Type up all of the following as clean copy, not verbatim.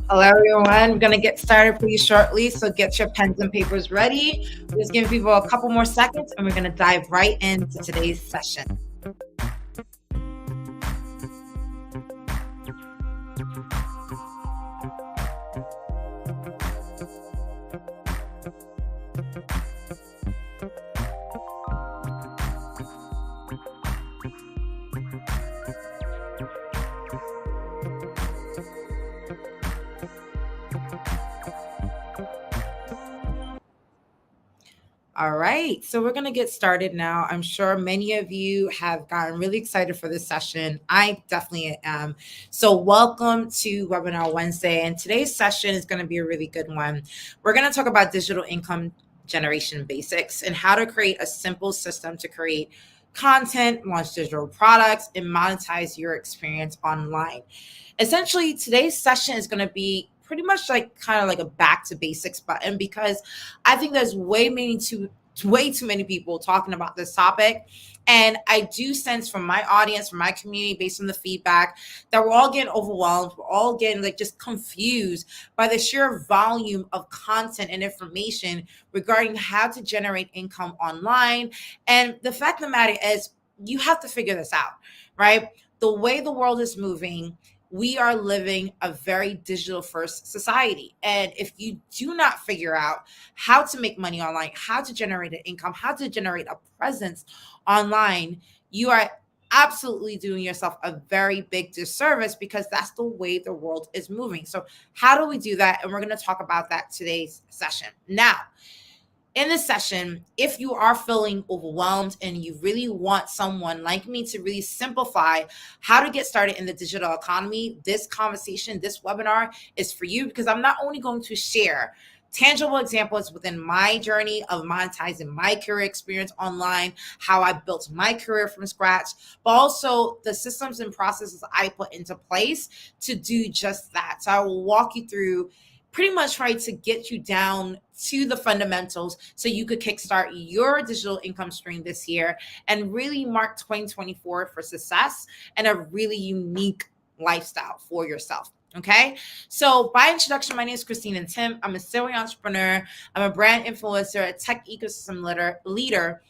Hello, everyone. We're going to get started pretty shortly, so get your pens and papers ready. We're just giving people a couple more seconds, and we're going to dive right into today's session. All right, so we're going to get started now. I'm sure many of you have gotten really excited for this session. I definitely am. So, welcome to Webinar Wednesday. And today's session is going to be a really good one. We're going to talk about digital income generation basics and how to create a simple system to create content, launch digital products, and monetize your experience online. Essentially, today's session is going to be pretty much like kind of like a back to basics button, because I think there's way too many people talking about this topic. And I do sense from my audience, from my community, based on the feedback, that we're all getting overwhelmed. We're all getting like just confused by the sheer volume of content and information regarding how to generate income online. And the fact of the matter is, you have to figure this out, right? The way the world is moving, we are living a very digital first society. And if you do not figure out how to make money online, how to generate an income, how to generate a presence online, you are absolutely doing yourself a very big disservice, because that's the way the world is moving. So how do we do that? And we're going to talk about that today's session. Now, in this session, if you are feeling overwhelmed and you really want someone like me to really simplify how to get started in the digital economy, this conversation, this webinar is for you, because I'm not only going to share tangible examples within my journey of monetizing my career experience online, how I built my career from scratch, but also the systems and processes I put into place to do just that. So I will walk you through pretty much try to get you down to the fundamentals so you could kickstart your digital income stream this year and really mark 2024 for success and a really unique lifestyle for yourself. Okay. So by introduction, my name is Christine and Tim. I'm a serial entrepreneur. I'm a brand influencer, a tech ecosystem leader.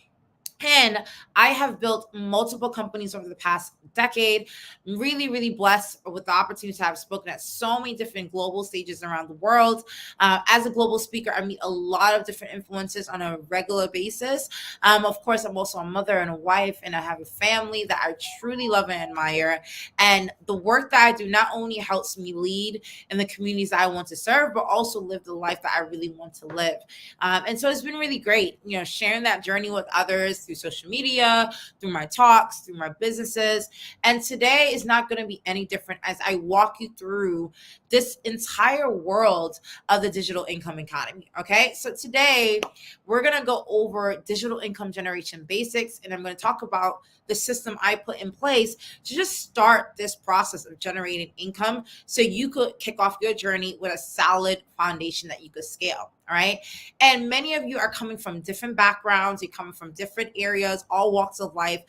And I have built multiple companies over the past decade. I'm really, really blessed with the opportunity to have spoken at so many different global stages around the world. As a global speaker, I meet a lot of different influencers on a regular basis. Of course, I'm also a mother and a wife, and I have a family that I truly love and admire. And the work that I do not only helps me lead in the communities that I want to serve, but also live the life that I really want to live. And so it's been really great, sharing that journey with others, through social media, through my talks, through my businesses. And today is not going to be any different as I walk you through this entire world of the digital income economy. Okay. So today we're going to go over digital income generation basics, and I'm going to talk about the system I put in place to just start this process of generating income so you could kick off your journey with a solid foundation that you could scale. All right. And many of you are coming from different backgrounds, you're coming from different areas, all walks of life.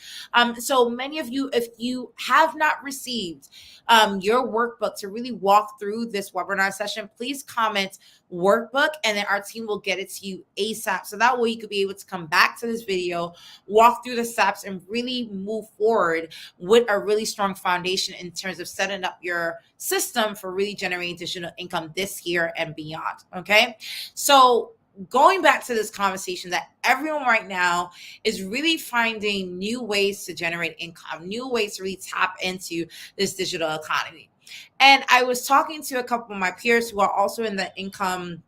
So many of you, if you have not received your workbook to really walk through this webinar session, please comment workbook and then our team will get it to you ASAP. So that way you could be able to come back to this video, walk through the steps, and really move forward with a really strong foundation in terms of setting up your system for really generating digital income this year and beyond. Okay. So going back to this conversation that everyone right now is really finding new ways to generate income, new ways to really tap into this digital economy. And I was talking to a couple of my peers who are also in the income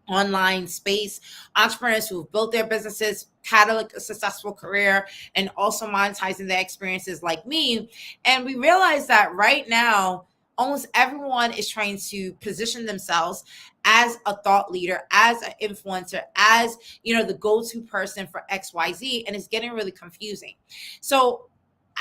online space, entrepreneurs who've built their businesses, had a successful career, and also monetizing their experiences like me. And we realized that right now, almost everyone is trying to position themselves as a thought leader, as an influencer, as the go-to person for XYZ, and it's getting really confusing. So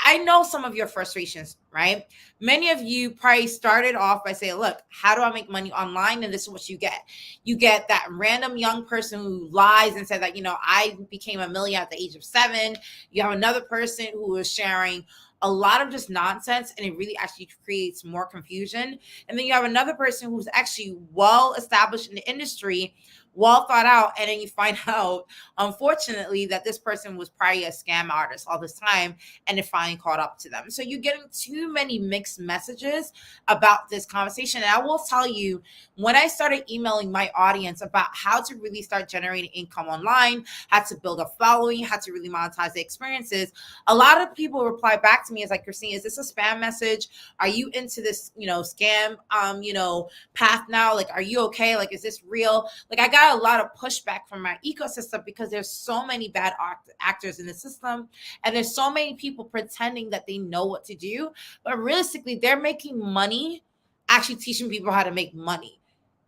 I know some of your frustrations, right? Many of you probably started off by saying, look, how do I make money online? And this is what you get. You get that random young person who lies and said that, I became a millionaire at the age of 7. You have another person who is sharing a lot of just nonsense, and it really actually creates more confusion. And then you have another person who's actually well established in the industry, well thought out, and then you find out, unfortunately, that this person was probably a scam artist all this time, and it finally caught up to them. So you're getting too many mixed messages about this conversation. And I will tell you, when I started emailing my audience about how to really start generating income online, how to build a following, how to really monetize the experiences, a lot of people reply back to me as like, Christine, is this a spam message? Are you into this, scam, path now? Like, are you okay? Like, is this real? Like, I got a lot of pushback from my ecosystem because there's so many bad actors in the system, and there's so many people pretending that they know what to do, but realistically, they're making money actually teaching people how to make money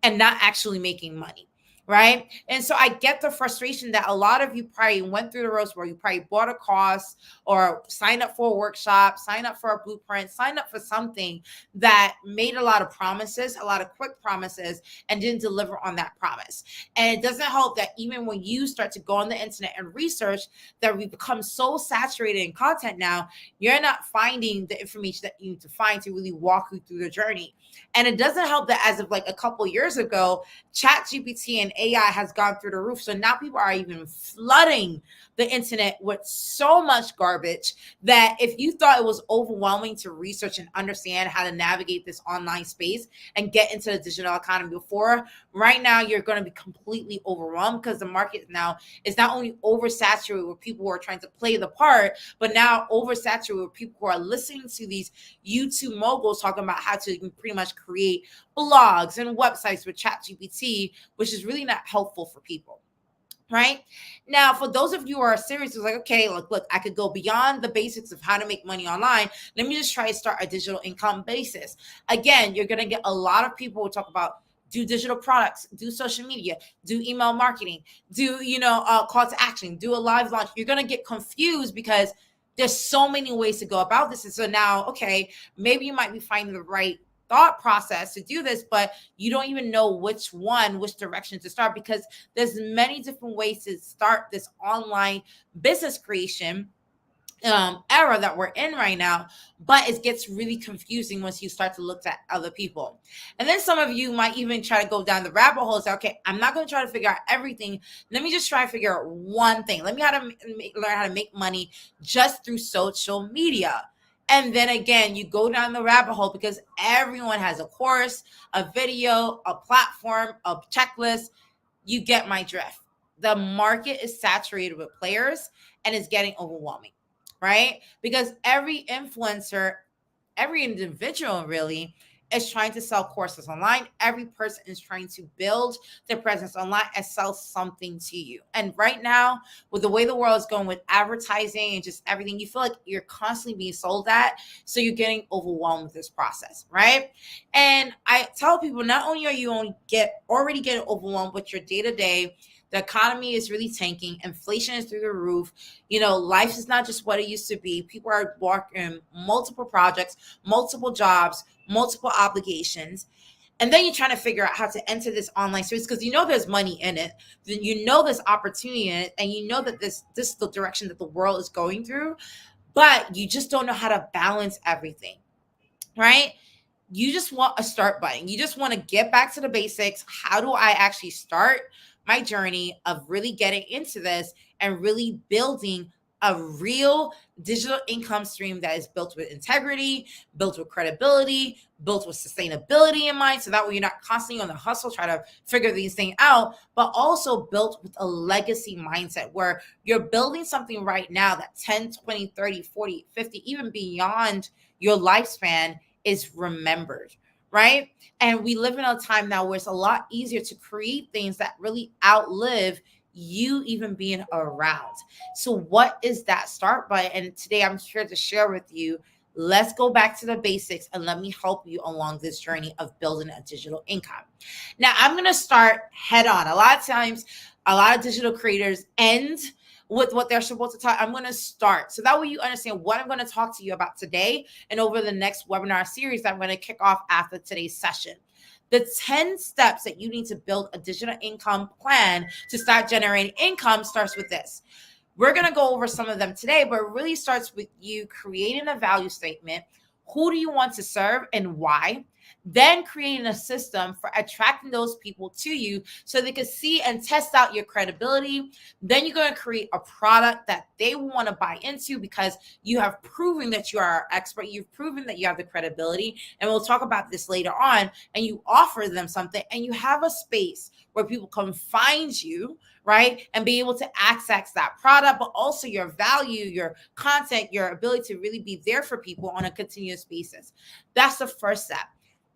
and not actually making money. Right. And so I get the frustration that a lot of you probably went through the roast where you probably bought a course or signed up for a workshop, signed up for a blueprint, signed up for something that made a lot of promises, a lot of quick promises, and didn't deliver on that promise. And it doesn't help that even when you start to go on the internet and research, that we become so saturated in content now, you're not finding the information that you need to find to really walk you through the journey. And it doesn't help that as of like a couple years ago, ChatGPT and AI has gone through the roof. So now people are even flooding the internet with so much garbage that if you thought it was overwhelming to research and understand how to navigate this online space and get into the digital economy before, right now you're going to be completely overwhelmed because the market now is not only oversaturated with people who are trying to play the part, but now oversaturated with people who are listening to these YouTube moguls talking about how to pretty much create blogs and websites with ChatGPT, which is really not helpful for people. Right now, for those of you who are serious, it's like, okay, look, I could go beyond the basics of how to make money online. Let me just try to start a digital income basis. Again, you're going to get a lot of people who talk about do digital products, do social media, do email marketing, do, call to action, do a live launch. You're going to get confused because there's so many ways to go about this. And so now, okay, maybe you might be finding the right thought process to do this, but you don't even know which direction to start because there's many different ways to start this online business creation era that we're in right now, but it gets really confusing once you start to look at other people. And then some of you might even try to go down the rabbit hole and say, okay, I'm not going to try to figure out everything. Let me just try to figure out one thing. Let me learn how to make money just through social media. And then again, you go down the rabbit hole because everyone has a course, a video, a platform, a checklist. You get my drift. The market is saturated with players and it's getting overwhelming, right? Because every influencer, every individual really is trying to sell courses online. Every person is trying to build their presence online and sell something to you. And right now, with the way the world is going with advertising and just everything, you feel like you're constantly being sold at. So you're getting overwhelmed with this process, right? And I tell people, not only are you already getting overwhelmed with your day to day, the economy is really tanking. Inflation is through the roof. Life is not just what it used to be. People are working multiple projects, multiple jobs, multiple obligations. And then you're trying to figure out how to enter this online space because there's money in it. Then there's opportunity in it. And that this is the direction that the world is going through. But you just don't know how to balance everything, right? You just want a start button. You just want to get back to the basics. How do I actually start my journey of really getting into this and really building a real digital income stream that is built with integrity, built with credibility, built with sustainability in mind. So that way you're not constantly on the hustle trying to figure these things out, but also built with a legacy mindset where you're building something right now that 10, 20, 30, 40, 50, even beyond your lifespan is remembered, right? And we live in a time now where it's a lot easier to create things that really outlive you even being around. So what is that start button? And today I'm here to share with you. Let's go back to the basics and let me help you along this journey of building a digital income. Now, I'm going to start head on. A lot of times, a lot of digital creators end with what they're supposed to talk. I'm going to start so that way you understand what I'm going to talk to you about today and over the next webinar series that I'm going to kick off after today's session. The 10 steps that you need to build a digital income plan to start generating income starts with this. We're going to go over some of them today, but it really starts with you creating a value statement. Who do you want to serve and why? Then creating a system for attracting those people to you so they can see and test out your credibility. Then you're going to create a product that they want to buy into because you have proven that you are an expert. You've proven that you have the credibility. And we'll talk about this later on. And you offer them something and you have a space where people can find you, right? And be able to access that product, but also your value, your content, your ability to really be there for people on a continuous basis. That's the first step.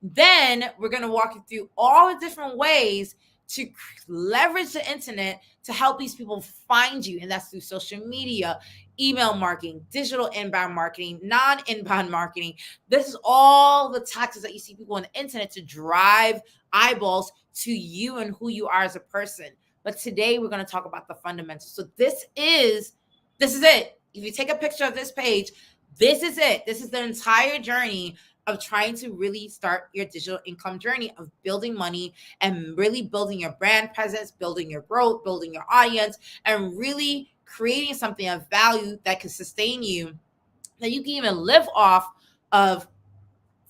Then we're going to walk you through all the different ways to leverage the internet to help these people find you. And that's through social media, email marketing, digital inbound marketing, non-inbound marketing. This is all the tactics that you see people on the internet to drive eyeballs to you and who you are as a person. But today we're going to talk about the fundamentals. So this is it. If you take a picture of this page, this is it. This is the entire journey of trying to really start your digital income journey of building money and really building your brand presence, building your growth, building your audience, and really creating something of value that can sustain you, that you can even live off of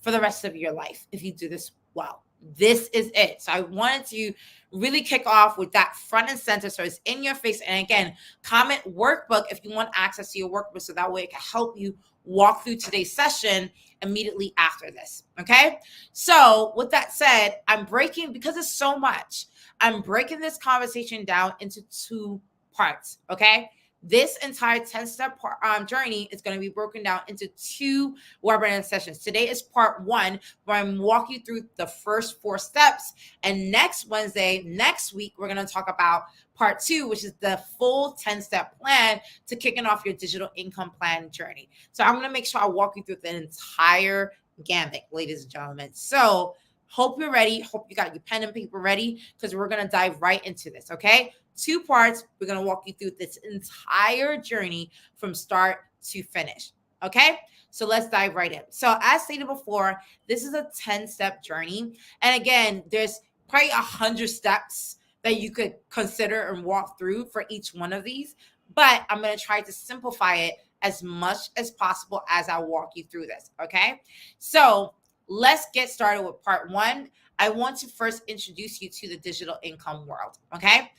for the rest of your life if you do this well. This is it. So I wanted to really kick off with that front and center so it's in your face. And again, comment workbook if you want access to your workbook so that way it can help you walk through today's session immediately after this. Okay. So with that said, because it's so much, I'm breaking this conversation down into 2 parts. Okay. This entire 10-step journey is going to be broken down into 2 webinar sessions. Today is part 1, where I'm walking you through the first 4 steps. And next week, we're going to talk about part 2, which is the full 10-step plan to kicking off your digital income plan journey. So I'm going to make sure I walk you through the entire gamut, ladies and gentlemen. So hope you're ready. Hope you got your pen and paper ready because we're going to dive right into this, okay? 2 parts. We're going to walk you through this entire journey from start to finish. Okay. So let's dive right in. So as stated before, this is a 10-step journey. And again, there's probably 100 steps that you could consider and walk through for each one of these, but I'm going to try to simplify it as much as possible as I walk you through this. Okay. So let's get started with part 1. I want to first introduce you to the digital income world. Okay.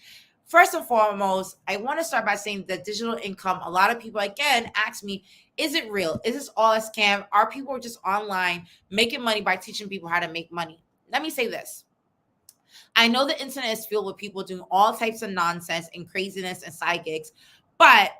First and foremost, I want to start by saying that digital income, a lot of people, again, ask me, is it real? Is this all a scam? Are people just online making money by teaching people how to make money? Let me say this. I know the internet is filled with people doing all types of nonsense and craziness and side gigs, but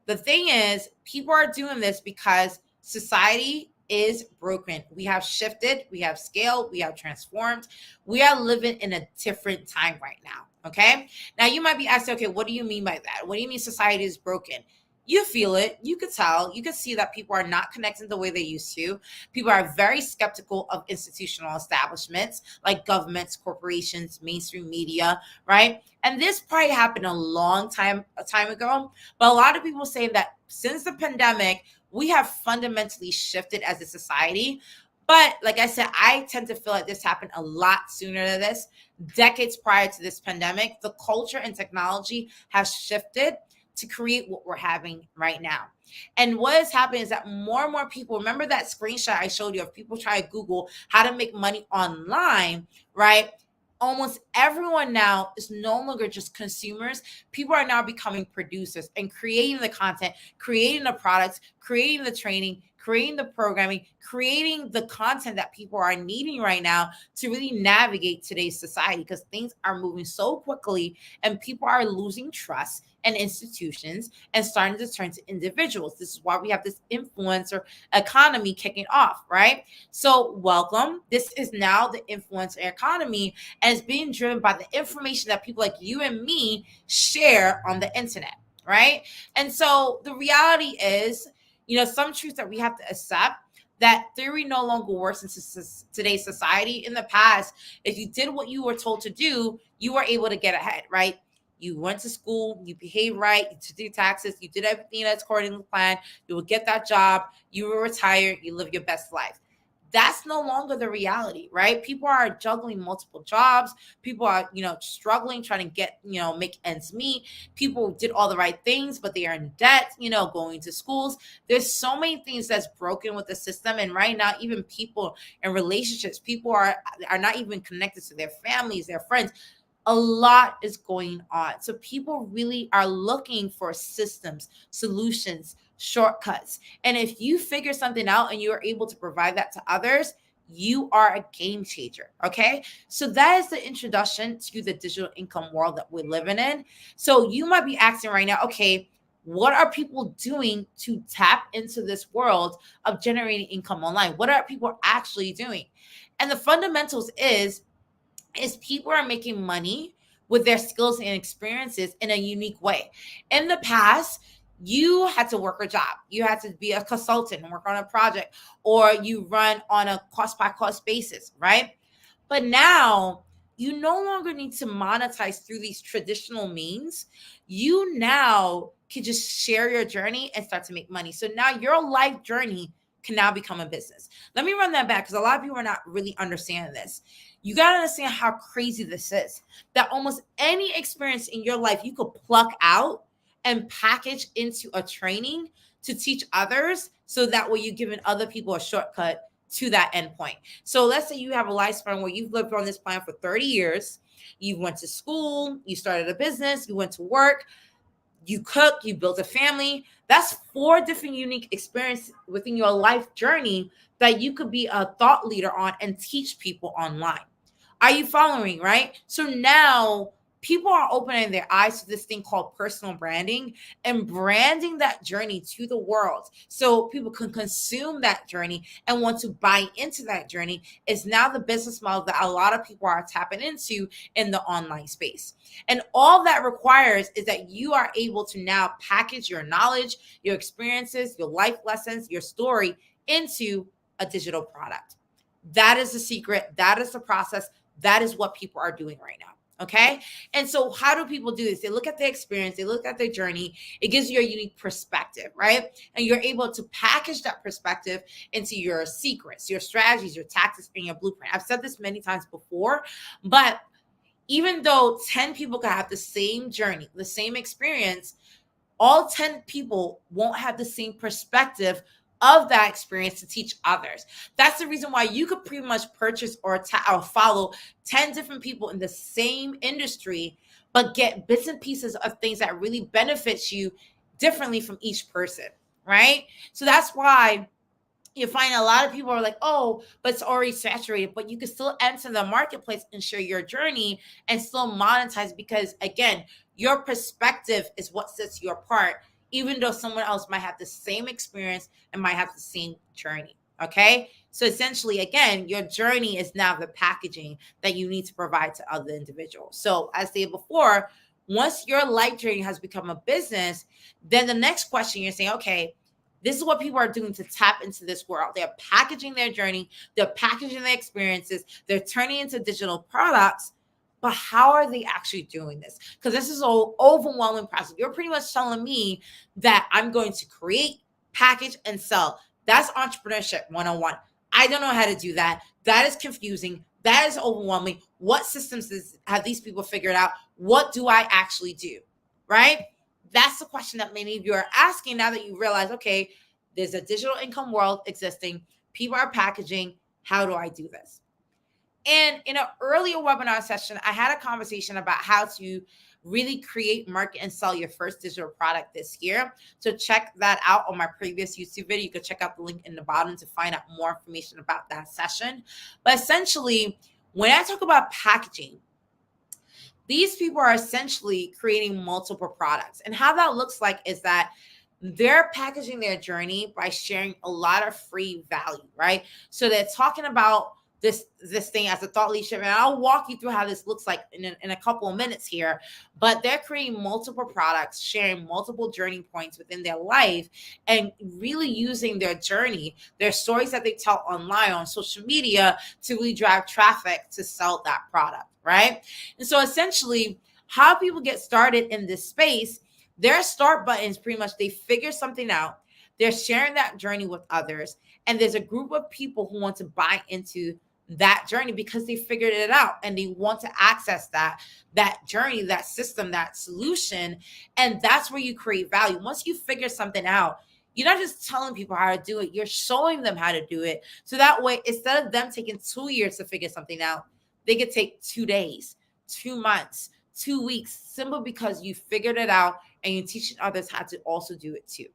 the thing is, people are doing this because society is broken. We have shifted, we have scaled, we have transformed. We are living in a different time right now. Okay. Now you might be asking, okay, what do you mean by that? What do you mean society is broken? You feel it, you could tell, you could see that people are not connecting the way they used to. People are very skeptical of institutional establishments like governments, corporations, mainstream media, right? And this probably happened a time ago, but a lot of people say that since the pandemic, we have fundamentally shifted as a society. But like I said, I tend to feel like this happened a lot sooner than this. Decades prior to this pandemic, the culture and technology has shifted to create what we're having right now. And what is happening is that more and more people, remember that screenshot I showed you of people trying to Google how to make money online, right? Almost everyone now is no longer just consumers. People are now becoming producers and creating the content, creating the products, creating the training, creating the programming, creating the content that people are needing right now to really navigate today's society, because things are moving so quickly and people are losing trust in institutions and starting to turn to individuals. This is why we have this influencer economy kicking off, right? So welcome. This is now the influencer economy, and it's being driven by the information that people like you and me share on the internet, right? And so the reality is, some truths that we have to accept, that theory no longer works in today's society. In the past, if you did what you were told to do, you were able to get ahead, right? You went to school, you behaved right, you did your taxes, you did everything that's according to the plan, you will get that job, you will retire, you live your best life. That's no longer the reality, right? People are juggling multiple jobs. People are, struggling, trying to get, make ends meet. People did all the right things, but they are in debt, going to schools. There's so many things that's broken with the system. And right now, even people in relationships, people are not even connected to their families, their friends. A lot is going on. So people really are looking for systems, solutions, shortcuts. And if you figure something out and you are able to provide that to others, you are a game changer. Okay. So that is the introduction to the digital income world that we're living in. So you might be asking right now, okay, what are people doing to tap into this world of generating income online? What are people actually doing? And the fundamentals is people are making money with their skills and experiences in a unique way. In the past, you had to work a job. You had to be a consultant and work on a project, or you run on a cost by cost basis, right? But now you no longer need to monetize through these traditional means. You now can just share your journey and start to make money. So now your life journey can now become a business. Let me run that back, because a lot of people are not really understanding this. You got to understand how crazy this is, that almost any experience in your life you could pluck out and package into a training to teach others, so that way you're giving other people a shortcut to that endpoint. So let's say you have a lifespan where you've lived on this planet for 30 years. You went to school, you started a business, you went to work, you cook, you built a family. That's 4 different unique experiences within your life journey that you could be a thought leader on and teach people online. Are you following, right? So now people are opening their eyes to this thing called personal branding, and branding that journey to the world so people can consume that journey and want to buy into that journey is now the business model that a lot of people are tapping into in the online space. And all that requires is that you are able to now package your knowledge, your experiences, your life lessons, your story into a digital product. That is the secret. That is the process. That is what people are doing right now. Okay. And so how do people do this? They look at their experience, they look at their journey. It gives you a unique perspective, right? And you're able to package that perspective into your secrets, your strategies, your tactics, and your blueprint. I've said this many times before, but even though 10 people can have the same journey, the same experience, all 10 people won't have the same perspective of that experience to teach others. That's the reason why you could pretty much purchase or follow 10 different people in the same industry, but get bits and pieces of things that really benefits you differently from each person, right? So that's why you find a lot of people are like, oh, but it's already saturated. But you can still enter the marketplace and share your journey and still monetize, because again, your perspective is what sets you apart, even though someone else might have the same experience and might have the same journey. Okay. So essentially, again, your journey is now the packaging that you need to provide to other individuals. So, as stated before, once your life journey has become a business, then the next question you're saying, okay, this is what people are doing to tap into this world. They're packaging their journey, they're packaging their experiences, they're turning into digital products. But how are they actually doing this? Because this is an overwhelming process. You're pretty much telling me that I'm going to create, package, and sell. That's entrepreneurship 101. I don't know how to do that. That is confusing. That is overwhelming. What systems have these people figured out? What do I actually do? Right? That's the question that many of you are asking now that you realize, okay, there's a digital income world existing. People are packaging. How do I do this? And in an earlier webinar session, I had a conversation about how to really create, market, and sell your first digital product this year. So check that out on my previous YouTube video. You can check out the link in the bottom to find out more information about that session. But essentially, when I talk about packaging, these people are essentially creating multiple products. And how that looks like is that they're packaging their journey by sharing a lot of free value, right? So they're talking about this thing as a thought leadership, and I'll walk you through how this looks like in a couple of minutes here. But they're creating multiple products, sharing multiple journey points within their life, and really using their journey, their stories that they tell online on social media to really drive traffic to sell that product, right? And so essentially, how people get started in this space, their start button is pretty much they figure something out, they're sharing that journey with others, and there's a group of people who want to buy into that journey because they figured it out and they want to access that journey, that system, that solution. And that's where you create value. Once you figure something out, you're not just telling people how to do it, you're showing them how to do it. So that way, instead of them taking 2 years to figure something out, they could take 2 days, 2 months, 2 weeks, simply because you figured it out and you're teaching others how to also do it too.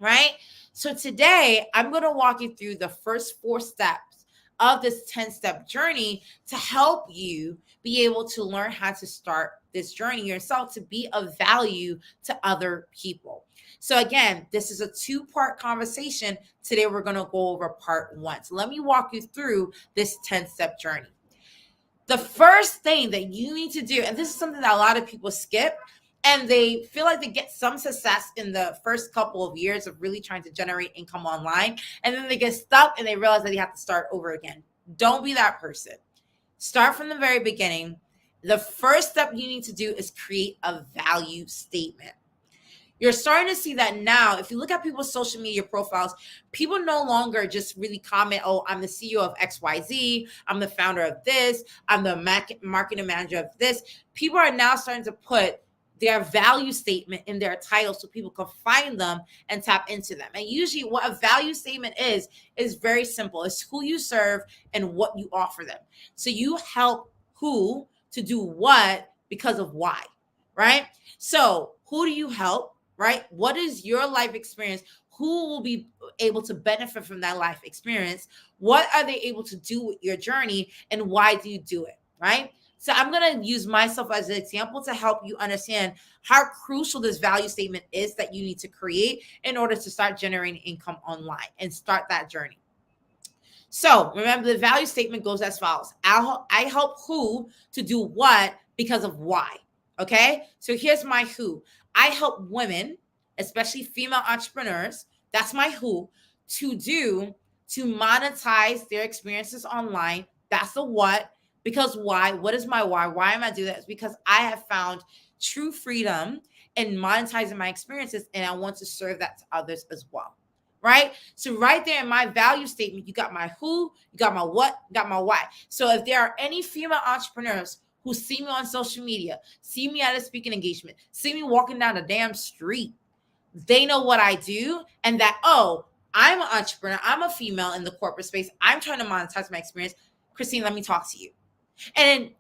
Right? So today, I'm going to walk you through the first 4 steps of this 10-step journey to help you be able to learn how to start this journey yourself to be of value to other people. So again, this is a 2-part conversation. Today, we're going to go over part 1. So let me walk you through this 10-step journey. The first thing that you need to do, and this is something that a lot of people skip, and they feel like they get some success in the first couple of years of really trying to generate income online, and then they get stuck and they realize that they have to start over again. Don't be that person. Start from the very beginning. The first step you need to do is create a value statement. You're starting to see that now. If you look at people's social media profiles, people no longer just really comment, oh, I'm the CEO of XYZ, I'm the founder of this, I'm the marketing manager of this. People are now starting to put their value statement in their title so people can find them and tap into them. And usually what a value statement is very simple. It's who you serve and what you offer them. So you help who to do what because of why, right? So who do you help? Right? What is your life experience? Who will be able to benefit from that life experience? What are they able to do with your journey? And why do you do it? Right? So I'm going to use myself as an example to help you understand how crucial this value statement is that you need to create in order to start generating income online and start that journey. So remember, the value statement goes as follows. I help who to do what because of why. Okay. So here's my who. I help women, especially female entrepreneurs, that's my who, to monetize their experiences online. That's the what. Because why? What is my why? Why am I doing that? It's because I have found true freedom in monetizing my experiences, and I want to serve that to others as well. Right? So right there in my value statement, you got my who, you got my what, you got my why. So if there are any female entrepreneurs who see me on social media, see me at a speaking engagement, see me walking down the damn street, they know what I do and that, oh, I'm an entrepreneur, I'm a female in the corporate space, I'm trying to monetize my experience. Christine, let me talk to you. And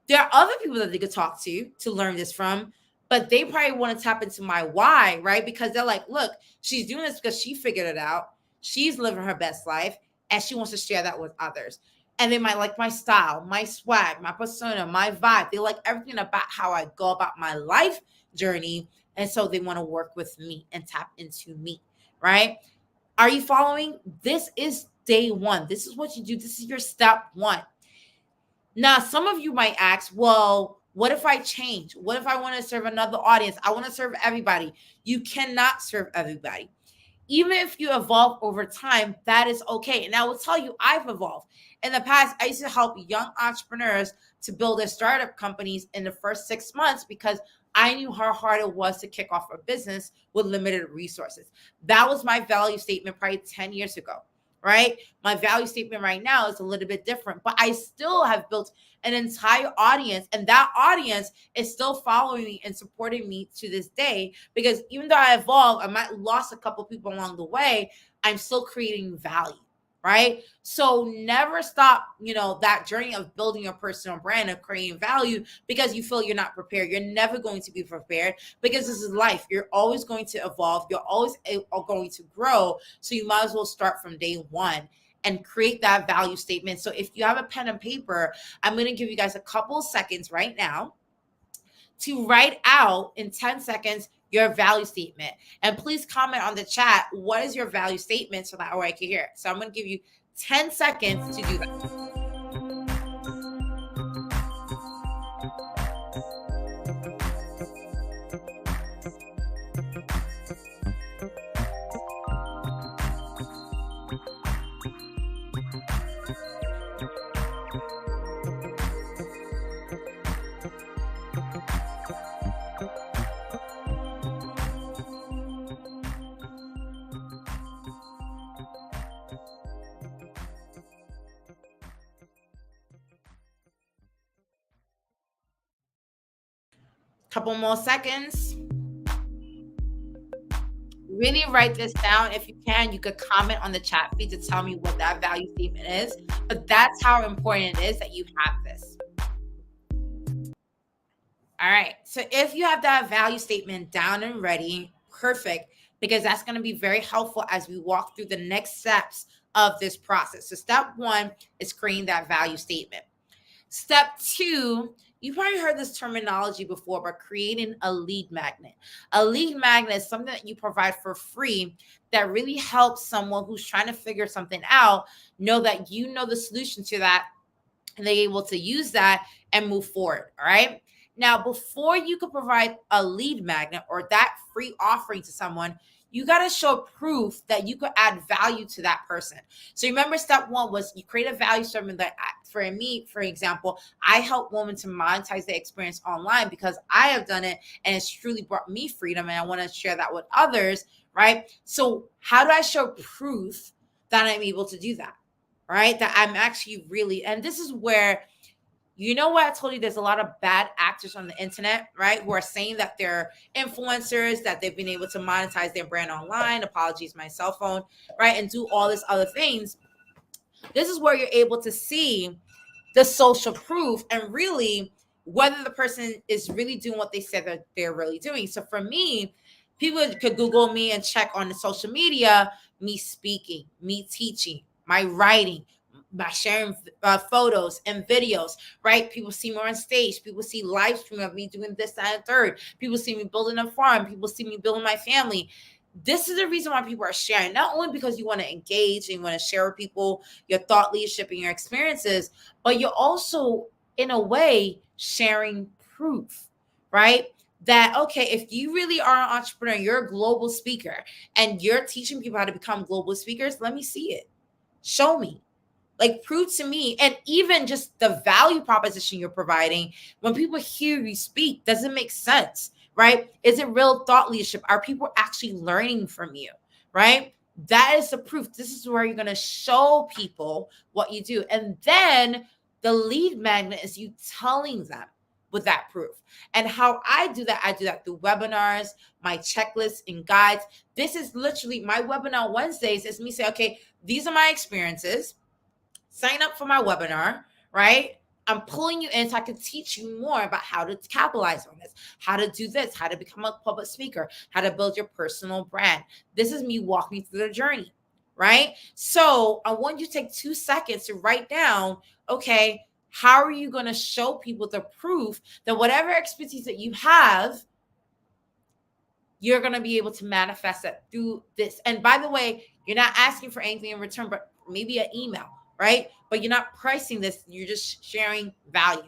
there are other people that they could talk to learn this from, but they probably want to tap into my why, right? Because they're like, look, she's doing this because she figured it out. She's living her best life and she wants to share that with others. And they might like my style, my swag, my persona, my vibe. They like everything about how I go about my life journey. And so they want to work with me and tap into me, right? Are you following? This is day one. This is what you do. This is your step one. Now, some of you might ask, well, what if I change? What if I want to serve another audience? I want to serve everybody. You cannot serve everybody. Even if you evolve over time, that is okay. And I will tell you, I've evolved. In the past, I used to help young entrepreneurs to build their startup companies in the first 6 months because I knew how hard it was to kick off a business with limited resources. That was my value statement probably 10 years ago, right? My value statement right now is a little bit different, but I still have built an entire audience, and that audience is still following me and supporting me to this day, because even though I evolved, I might lost a couple people along the way, I'm still creating value, right? So never stop, that journey of building your personal brand and creating value because you feel you're not prepared. You're never going to be prepared because this is life. You're always going to evolve. You're always going to grow. So you might as well start from day one and create that value statement. So if you have a pen and paper, I'm going to give you guys a couple seconds right now to write out in 10 seconds your value statement. And please comment on the chat, what is your value statement, so that way I can hear it. So I'm going to give you 10 seconds to do that. Couple more seconds. Really write this down. If you can, you could comment on the chat feed to tell me what that value statement is. But that's how important it is that you have this. All right. So if you have that value statement down and ready, perfect, because that's going to be very helpful as we walk through the next steps of this process. So step one is creating that value statement. Step two, you probably heard this terminology before, but creating a lead magnet. A lead magnet is something that you provide for free that really helps someone who's trying to figure something out know that you know the solution to that, and they're able to use that and move forward. All right. Now, before you could provide a lead magnet or that free offering to someone, you got to show proof that you could add value to that person. So remember, step one was you create a value statement that, for me, for example, I help women to monetize their experience online because I have done it and it's truly brought me freedom, and I want to share that with others, right? So how do I show proof that I'm able to do that? Right? That I'm actually really, and this is where, what I told you, there's a lot of bad actors on the internet, right? Who are saying that they're influencers, that they've been able to monetize their brand online. Apologies, my cell phone, right? And do all this other things. This is where you're able to see the social proof and really whether the person is really doing what they said that they're really doing. So for me, people could Google me and check on the social media, me speaking, me teaching, my writing, by sharing photos and videos, right? People see me on stage. People see live stream of me doing this, that, and third. People see me building a farm. People see me building my family. This is the reason why people are sharing, not only because you want to engage and you want to share with people your thought leadership and your experiences, but you're also, in a way, sharing proof, right? That, okay, if you really are an entrepreneur, you're a global speaker, and you're teaching people how to become global speakers, let me see it. Show me. Like, prove to me. And even just the value proposition you're providing, when people hear you speak, does it make sense, right? Is it real thought leadership? Are people actually learning from you, right? That is the proof. This is where you're going to show people what you do. And then the lead magnet is you telling them with that proof. And how I do that through webinars, my checklists and guides. This is literally my webinar Wednesdays is me say, okay, these are my experiences. Sign up for my webinar, right? I'm pulling you in so I can teach you more about how to capitalize on this, how to do this, how to become a public speaker, how to build your personal brand. This is me walking through the journey, right? So I want you to take 2 seconds to write down, okay, how are you going to show people the proof that whatever expertise that you have, you're going to be able to manifest that through this. And by the way, you're not asking for anything in return, but maybe an email, right? But you're not pricing this, you're just sharing value.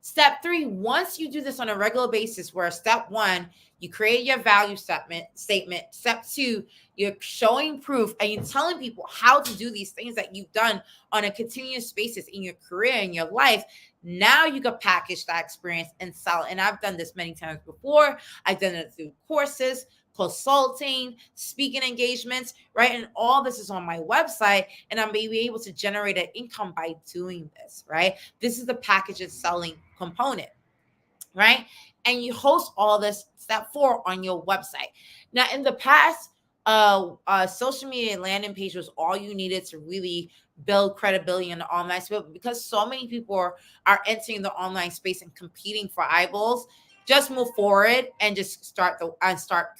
Step 3, once you do this on a regular basis, where step 1, you create your value statement. Step 2, you're showing proof and you're telling people how to do these things that you've done on a continuous basis in your career, in your life. Now you can package that experience and sell it. And I've done this many times before. I've done it through courses, consulting, speaking engagements, right? And all this is on my website, and I'm be able to generate an income by doing this, right? This is the package and selling component, right? And you host all this step 4 on your website. Now, in the past, social media landing page was all you needed to really build credibility in the online space. Because so many people are entering the online space and competing for eyeballs, just move forward and just start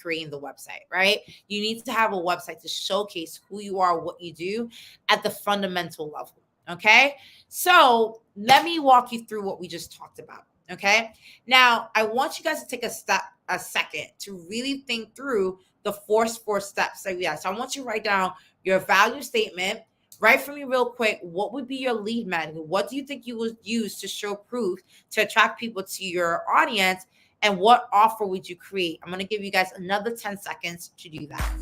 creating the website, right? You need to have a website to showcase who you are, what you do at the fundamental level. Okay, so let me walk you through what we just talked about. Okay, now I want you guys to take a second to really think through the four steps that we have. So I want you to write down your value statement. Write for me real quick. What would be your lead magnet? What do you think you would use to show proof to attract people to your audience? And what offer would you create? I'm going to give you guys another 10 seconds to do that.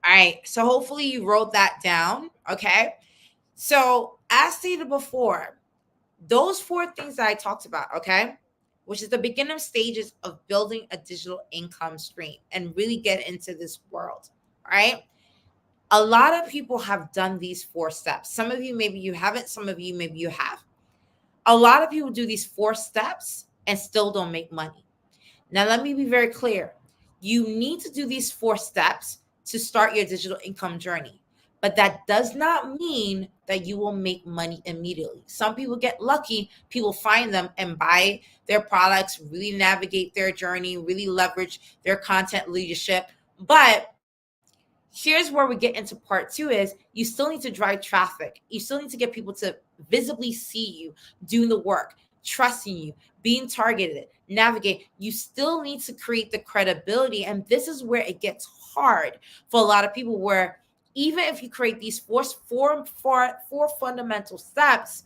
All right. So hopefully you wrote that down. Okay. So as stated before, those 4 things that I talked about, okay, which is the beginning stages of building a digital income stream and really get into this world, right? A lot of people have done these 4 steps. Some of you, maybe you haven't. Some of you, maybe you have. A lot of people do these 4 steps and still don't make money. Now, let me be very clear. You need to do these 4 steps to start your digital income journey. But that does not mean that you will make money immediately. Some people get lucky, people find them and buy their products, really navigate their journey, really leverage their content leadership. But here's where we get into part 2 is you still need to drive traffic. You still need to get people to visibly see you doing the work, trusting you, being targeted, navigate. You still need to create the credibility. And this is where it gets hard for a lot of people, where even if you create these four fundamental steps,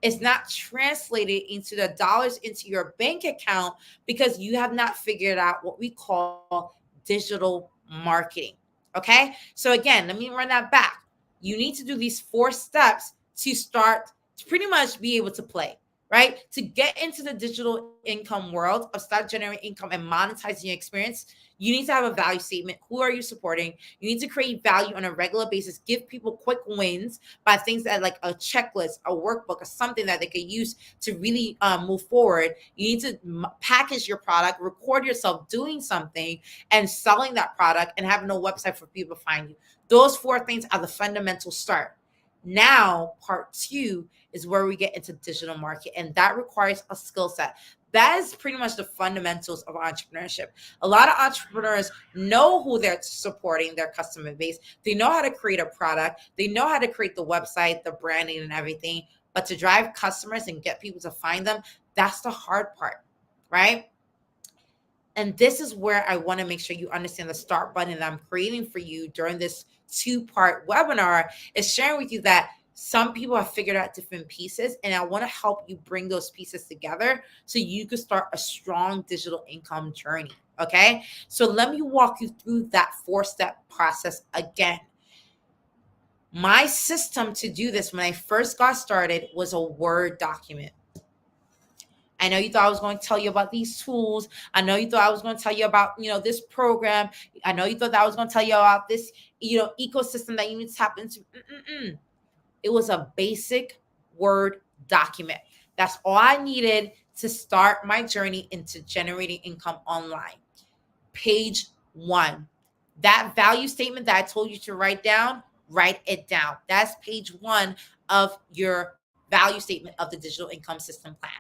it's not translated into the dollars into your bank account because you have not figured out what we call digital marketing. Okay. So again, let me run that back. You need to do these 4 steps to start to pretty much be able to play, right? To get into the digital income world of start generating income and monetizing your experience, you need to have a value statement. Who are you supporting? You need to create value on a regular basis. Give people quick wins by things that like a checklist, a workbook, or something that they could use to really move forward. You need to package your product, record yourself doing something and selling that product and having a website for people to find you. Those 4 things are the fundamental start. Now, part 2 is where we get into digital market, and that requires a skill set. That is pretty much the fundamentals of entrepreneurship. A lot of entrepreneurs know who they're supporting, their customer base. They know how to create a product. They know how to create the website, the branding, and everything. But to drive customers and get people to find them, that's the hard part, right? And this is where I want to make sure you understand the start button that I'm creating for you during this 2-part webinar is sharing with you that some people have figured out different pieces, and I want to help you bring those pieces together so you can start a strong digital income journey. Okay. So let me walk you through that 4-step process again. My system to do this when I first got started was a Word document. I know you thought I was going to tell you about these tools. I know you thought I was going to tell you about, this program. I know you thought that I was going to tell you about this, ecosystem that you need to tap into. It was a basic Word document. That's all I needed to start my journey into generating income online. Page 1. That value statement that I told you to write it down. That's page 1 of your value statement of the digital income system plan.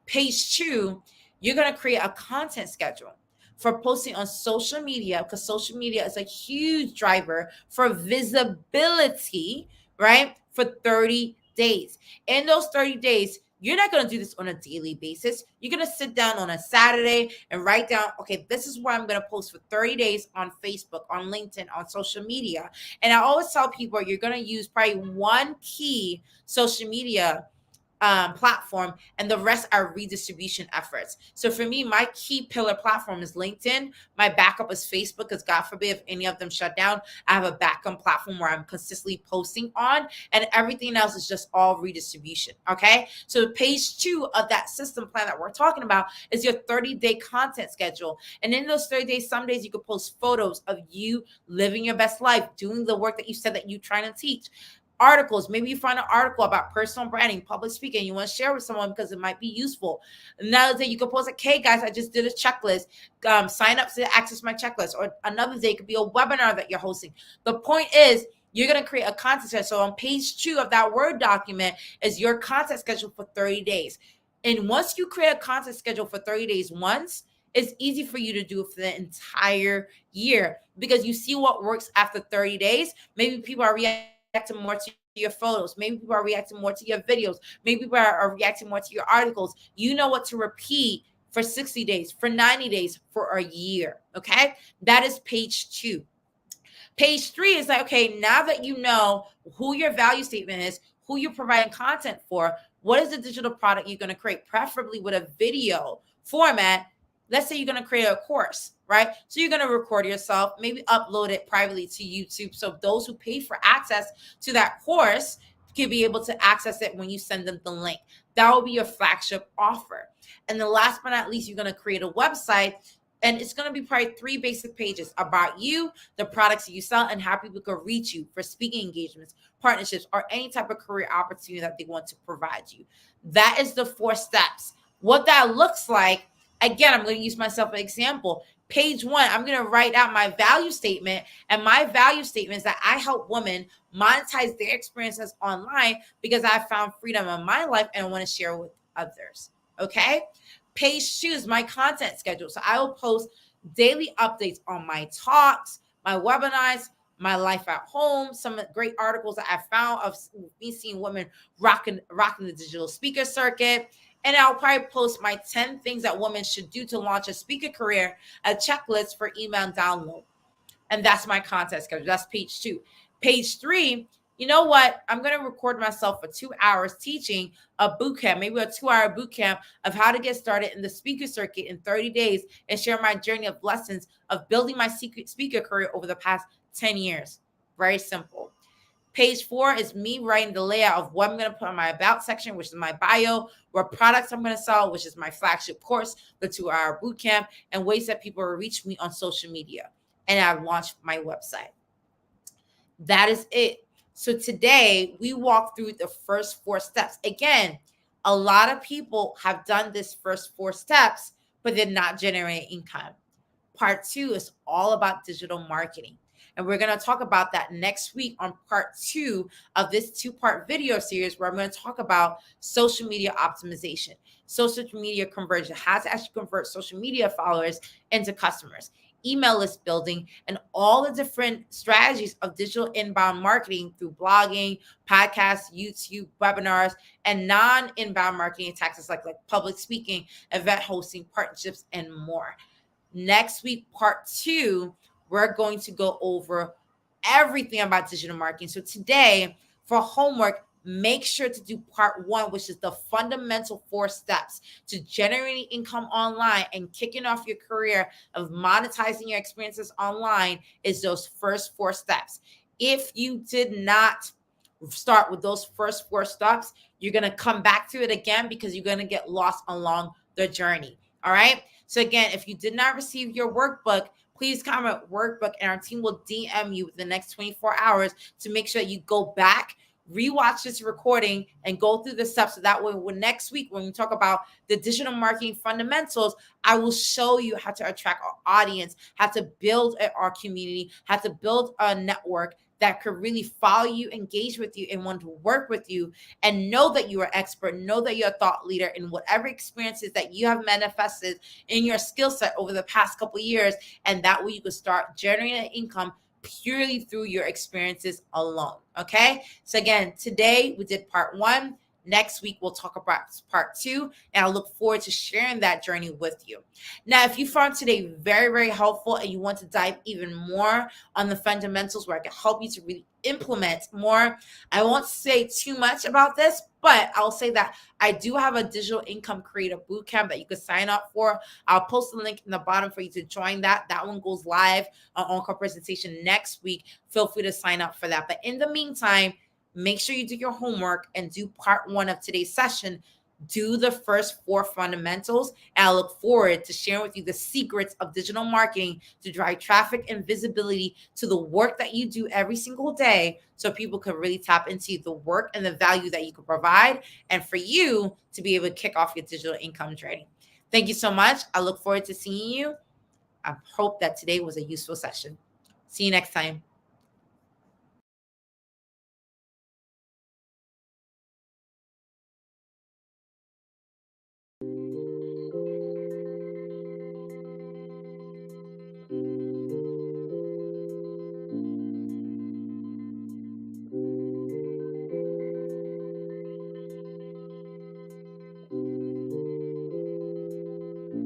Page 2, you're going to create a content schedule for posting on social media, because social media is a huge driver for visibility, right? For 30 days. In those 30 days, you're not going to do this on a daily basis. You're going to sit down on a Saturday and write down, okay, this is what I'm going to post for 30 days on Facebook, on LinkedIn, on social media. And I always tell people you're going to use probably one key social media platform, and the rest are redistribution efforts. So for me, my key pillar platform is LinkedIn. My backup is Facebook, because God forbid if any of them shut down, I have a backup platform where I'm consistently posting on, and everything else is just all redistribution. Okay. So page 2 of that system plan that we're talking about is your 30-day content schedule. And in those 30 days, some days you could post photos of you living your best life, doing the work that you said that you're trying to teach. Articles, maybe you find an article about personal branding, public speaking, you want to share with someone because it might be useful. Another day you could post like, hey guys, I just did a checklist, sign up to access my checklist. Or another day it could be a webinar that you're hosting. The point is, you're going to create a content schedule. So on page 2 of that Word document is your content schedule for 30 days. And once you create a content schedule for 30 days once, it's easy for you to do it for the entire year, because you see what works after 30 days. Maybe people are reacting more to your photos. Maybe people are reacting more to your videos. Maybe people are reacting more to your articles. You know what to repeat for 60 days, for 90 days, for a year. Okay. That is page 2. Page 3 is like, okay, now that you know who your value statement is, who you're providing content for, what is the digital product you're going to create, preferably with a video format. Let's say you're going to create a course, right? So you're going to record yourself, maybe upload it privately to YouTube. So those who pay for access to that course can be able to access it when you send them the link. That will be your flagship offer. And then last but not least, you're going to create a website. And it's going to be probably 3 basic pages about you, the products that you sell, and how people can reach you for speaking engagements, partnerships, or any type of career opportunity that they want to provide you. That is the 4 steps. What that looks like, again, I'm going to use myself as an example. Page 1, I'm going to write out my value statement. And my value statement is that I help women monetize their experiences online because I found freedom in my life and I want to share with others. Okay. Page 2 is my content schedule. So I will post daily updates on my talks, my webinars, my life at home, some great articles that I found of me seeing women rocking the digital speaker circuit. And I'll probably post my 10 things that women should do to launch a speaker career, a checklist for email and download. And that's my content schedule. That's page 2. Page 3, you know what? I'm going to record myself for 2 hours teaching a boot camp, maybe a 2-hour boot camp of how to get started in the speaker circuit in 30 days and share my journey of lessons of building my secret speaker career over the past 10 years. Very simple. Page 4 is me writing the layout of what I'm going to put on my about section, which is my bio, what products I'm going to sell, which is my flagship course, the 2-hour boot camp, and ways that people will reach me on social media. And I've launched my website. That is it. So today we walk through the first 4 steps. Again, a lot of people have done this first 4 steps, but they're not generating income. Part 2 is all about digital marketing. And we're going to talk about that next week on part 2 of this 2-part video series, where I'm going to talk about social media optimization, social media conversion, how to actually convert social media followers into customers, email list building, and all the different strategies of digital inbound marketing through blogging, podcasts, YouTube, webinars, and non-inbound marketing tactics like public speaking, event hosting, partnerships, and more. Next week, part 2, we're going to go over everything about digital marketing. So today, for homework, make sure to do part 1, which is the fundamental 4 steps to generating income online and kicking off your career of monetizing your experiences online, is those first 4 steps. If you did not start with those first 4 steps, you're going to come back to it again because you're going to get lost along the journey. All right. So again, if you did not receive your workbook, please comment workbook and our team will DM you within the next 24 hours to make sure you go back, rewatch this recording, and go through the steps. So that way, when next week, when we talk about the digital marketing fundamentals, I will show you how to attract our audience, how to build our community, how to build a network, that could really follow you, engage with you, and want to work with you, and know that you are expert, know that you're a thought leader in whatever experiences that you have manifested in your skill set over the past couple of years. And that way you could start generating income purely through your experiences alone. Okay. So again, today we did part one. Next week, we'll talk about part two, and I look forward to sharing that journey with you. Now, if you found today very, very helpful and you want to dive even more on the fundamentals where I can help you to really implement more, I won't say too much about this, but I'll say that I do have a digital income creator bootcamp that you could sign up for. I'll post the link in the bottom for you to join that. That one goes live on presentation next week. Feel free to sign up for that. But in the meantime, make sure you do your homework and do part one of today's session. Do the first four fundamentals, and I look forward to sharing with you the secrets of digital marketing to drive traffic and visibility to the work that you do every single day, so people can really tap into the work and the value that you can provide, and for you to be able to kick off your digital income journey. Thank you so much. I look forward to seeing you. I hope that today was a useful session. See you next time.